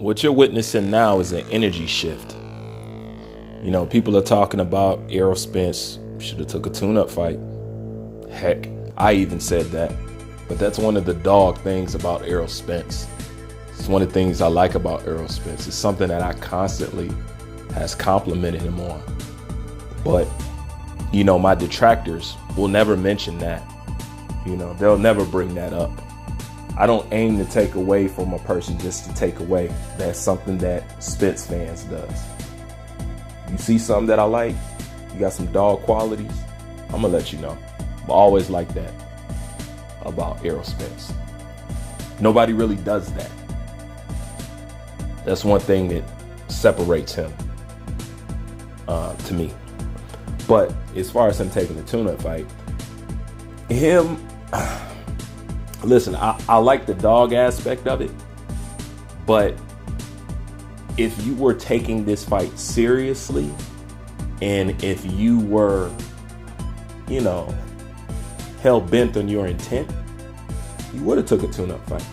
what you're witnessing now is an energy shift. You know, people are talking about Errol Spence should have took a tune-up fight. Heck, I even said that. But that's one of the dog things about Errol Spence. It's one of the things I like about Errol Spence. It's something that I constantly has complimented him on. But, you know, my detractors will never mention that. You know, they'll never bring that up. I don't aim to take away from a person just to take away. That's something that Spence fans does. You see something that I like, you got some dog qualities, I'm gonna let you know. I always like that about Errol Spence. Nobody really does that. That's one thing that separates him to me. But as far as him taking the tune-up fight, listen, I like the dog aspect of it, but if you were taking this fight seriously, and if you were, you know, hell-bent on your intent, you would have took a tune-up fight.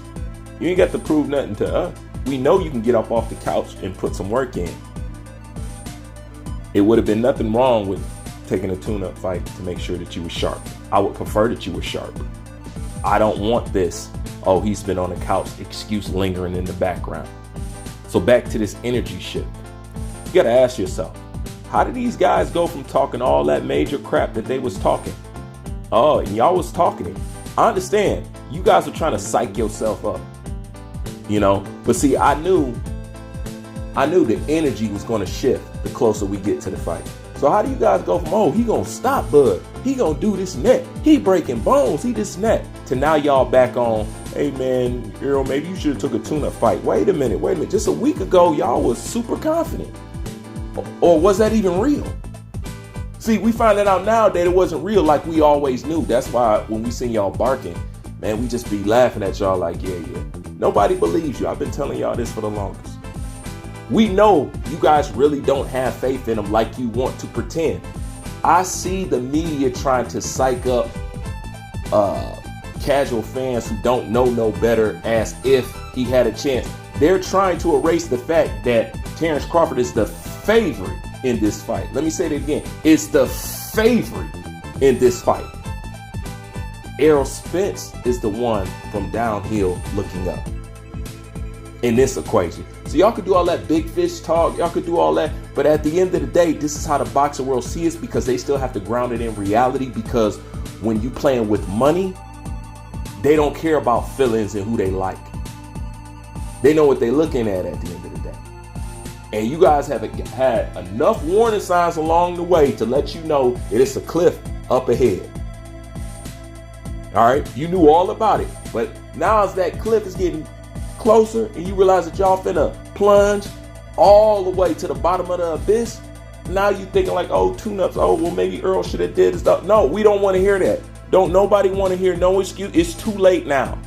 You ain't got to prove nothing to us. We know you can get up off the couch and put some work in. It would have been nothing wrong with taking a tune-up fight to make sure that you were sharp. I would prefer that you were sharp. I don't want this, oh, he's been on the couch excuse lingering in the background. So back to this energy shift. You got to ask yourself, how did these guys go from talking all that major crap that they was talking? Oh, and y'all was talking it. I understand. You guys are trying to psych yourself up, you know? But see, I knew the energy was going to shift the closer we get to the fight. So how do you guys go from, oh, he going to stop Bud, he going to do this and that, he breaking bones, he this and that, to now y'all back on, hey man, Errol, maybe you should have took a tune-up fight. Wait a minute. Just a week ago, y'all was super confident. Or was that even real? See, we find that out now that it wasn't real like we always knew. That's why when we see y'all barking, man, we just be laughing at y'all like, yeah. Nobody believes you. I've been telling y'all this for the longest. We know you guys really don't have faith in him like you want to pretend. I see the media trying to psych up casual fans who don't know no better as if he had a chance. They're trying to erase the fact that Terrence Crawford is the favorite in this fight. Let me say that again. It's the favorite in this fight. Errol Spence is the one from downhill looking up in this equation. So y'all could do all that big fish talk, y'all could do all that, but at the end of the day, this is how the boxing world sees it, because they still have to ground it in reality, because when you playing with money, they don't care about feelings and who they like. They know what they're looking at the end of the day. And you guys have had enough warning signs along the way to let you know that it's a cliff up ahead. All right, you knew all about it, but now as that cliff is getting closer and you realize that y'all finna plunge all the way to the bottom of the abyss, now you thinking like, oh, tune-ups, oh, well, maybe Earl should have did stuff. No, we don't want to hear that. Don't nobody want to hear no excuse. It's too late now.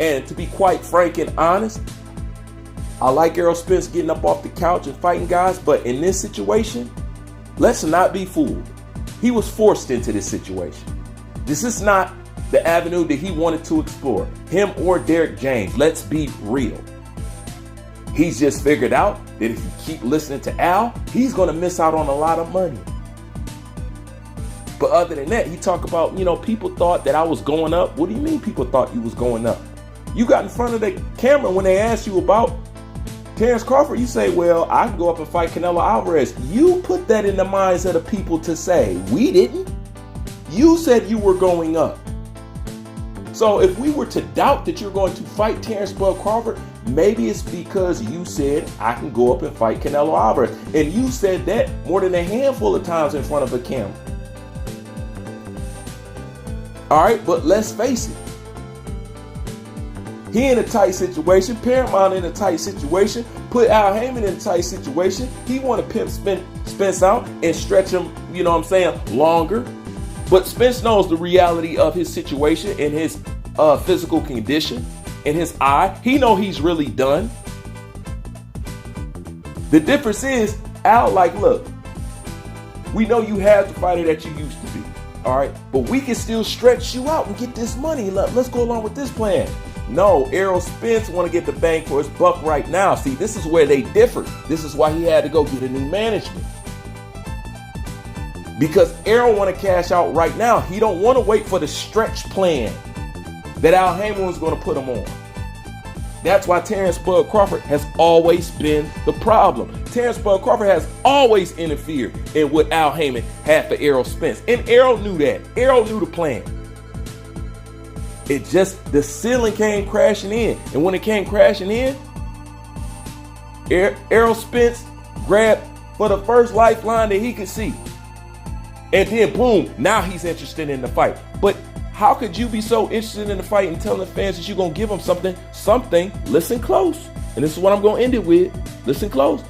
And to be quite frank and honest, I like Errol Spence getting up off the couch and fighting guys, but in this situation, let's not be fooled. He was forced into this situation. This is not the avenue that he wanted to explore, him or Derrick James. Let's be real. He's just figured out that if you keep listening to Al, he's going to miss out on a lot of money. But other than that, he talked about, you know, people thought that I was going up. What do you mean people thought you was going up? You got in front of the camera when they asked you about Terrence Crawford. You say, well, I can go up and fight Canelo Alvarez. You put that in the minds of the people to say, we didn't. You said you were going up. So if we were to doubt that you're going to fight Terrence Bud Crawford, maybe it's because you said, I can go up and fight Canelo Alvarez. And you said that more than a handful of times in front of a camera. All right, but let's face it. He in a tight situation. Paramount in a tight situation. Put Al Heyman in a tight situation. He want to pimp Spence out and stretch him, you know what I'm saying, longer. But Spence knows the reality of his situation and his physical condition and his eye. He know he's really done. The difference is, Al like, look, we know you have the fighter that you used to be. All right, but we can still stretch you out and get this money. Let's go along with this plan. No, Errol Spence want to get the bang for his buck right now. See, this is where they differ. This is why he had to go get a new management. Because Errol want to cash out right now. He don't want to wait for the stretch plan that Al Haymon was going to put him on. That's why Terrence Bud Crawford has always been the problem. Terrence Bud Crawford has always interfered in what Al Haymon had for Errol Spence. And Errol knew that. Errol knew the plan. It just, the ceiling came crashing in. And when it came crashing in, Errol Spence grabbed for the first lifeline that he could see. And then boom, now he's interested in the fight. But how could you be so interested in the fight and telling the fans that you're going to give them something, listen close. And this is what I'm going to end it with. Listen close.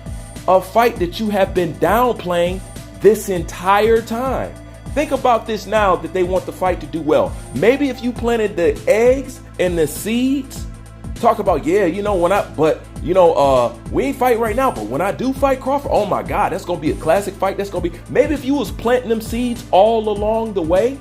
A fight that you have been downplaying this entire time. Think about this now that they want the fight to do well. Maybe if you planted the eggs and the seeds, talk about, yeah, you know, we ain't fighting right now, but when I do fight Crawford, oh my God, that's going to be a classic fight. That's going to be, maybe if you was planting them seeds all along the way,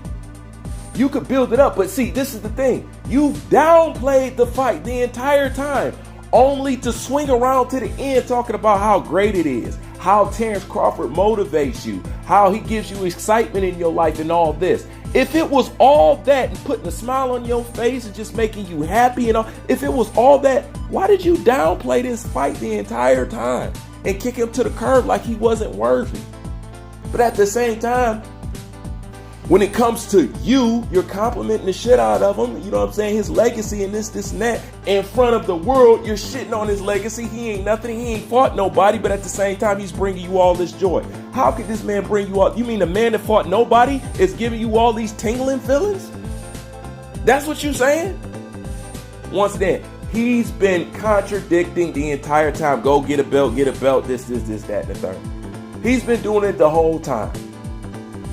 you could build it up. But see, this is the thing. You've downplayed the fight the entire time, only to swing around to the end talking about how great it is, how Terrence Crawford motivates you, how he gives you excitement in your life and all this. If it was all that and putting a smile on your face and just making you happy and all, if it was all that, why did you downplay this fight the entire time and kick him to the curb like he wasn't worthy? But at the same time, when it comes to you're complimenting the shit out of him, you know what I'm saying, his legacy and this and that, in front of the world, you're shitting on his legacy. He ain't nothing, he ain't fought nobody, but at the same time, he's bringing you all this joy. How could this man bring you all, you mean the man that fought nobody is giving you all these tingling feelings? That's what you're saying? Once again, he's been contradicting the entire time. Go get a belt, this, that, and the third. He's been doing it the whole time.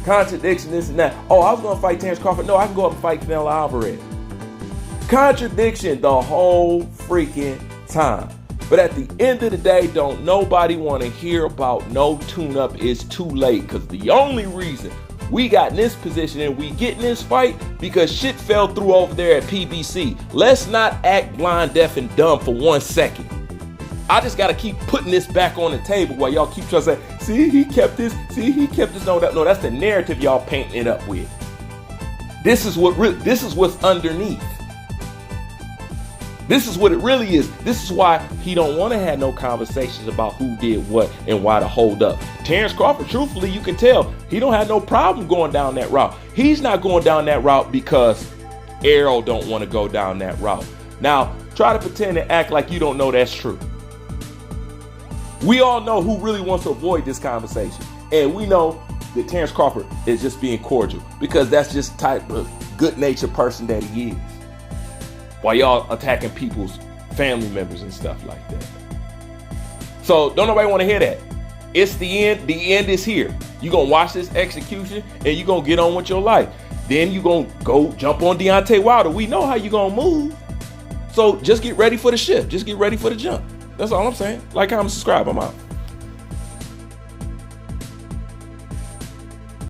Contradiction, this and that. Oh, I was going to fight Terrence Crawford. No, I can go up and fight Canelo Alvarez. Contradiction the whole freaking time. But at the end of the day, don't nobody want to hear about no tune-up. It's too late. Because the only reason we got in this position and we get in this fight because shit fell through over there at PBC. Let's not act blind, deaf, and dumb for 1 second. I just got to keep putting this back on the table while y'all keep trying to say, see, he kept this. No, that's the narrative y'all painting it up with. This is what's underneath. This is what it really is. This is why he don't want to have no conversations about who did what and why to hold up. Terrence Crawford, truthfully, you can tell he don't have no problem going down that route. He's not going down that route because Errol don't want to go down that route. Now, try to pretend and act like you don't know that's true. We all know who really wants to avoid this conversation. And we know that Terrence Crawford is just being cordial because that's just the type of good-natured person that he is. While y'all attacking people's family members and stuff like that. So don't nobody want to hear that. It's the end. The end is here. You're going to watch this execution and you're going to get on with your life. Then you're going to go jump on Deontay Wilder. We know how you're going to move. So just get ready for the shift. Just get ready for the jump. That's all I'm saying. Like, comment, subscribe. I'm out.